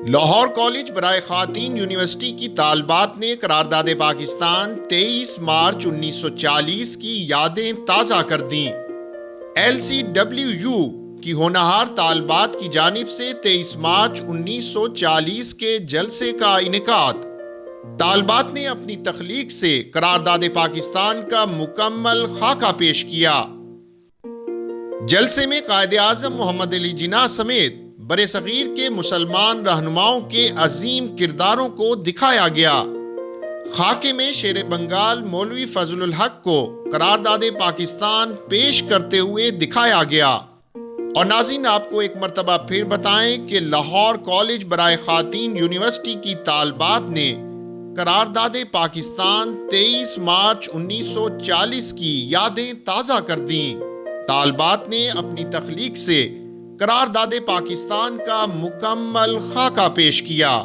Lahore college برائے خواتین university کی طالبات نے قرارداد پاکستان 23 مارچ 1940 کی یادیں تازہ کر دیں۔ LCWU کی ہونہار طالبات کی جانب سے 23 مارچ 1940 کے جلسے کا انعقاد۔ طالبات نے اپنی تخلیق سے قرارداد پاکستان کا مکمل خاکہ پیش کیا۔ جلسے میں قائد اعظم محمد علی جناح سمیت برِ صغیر کے مسلمان رہنماؤں کے عظیم کرداروں کو دکھایا گیا۔ خاکے میں شیر بنگال مولوی فضل الحق کو قرارداد پاکستان پیش کرتے ہوئے دکھایا گیا۔ اور ناظرین، آپ کو ایک مرتبہ پھر بتائیں کہ لاہور کالج برائے خواتین یونیورسٹی کی طالبات نے قرارداد پاکستان 23 مارچ 1940 کی یادیں تازہ کر دیں۔ طالبات نے اپنی تخلیق سے قرارداد پاکستان کا مکمل خاکہ پیش کیا۔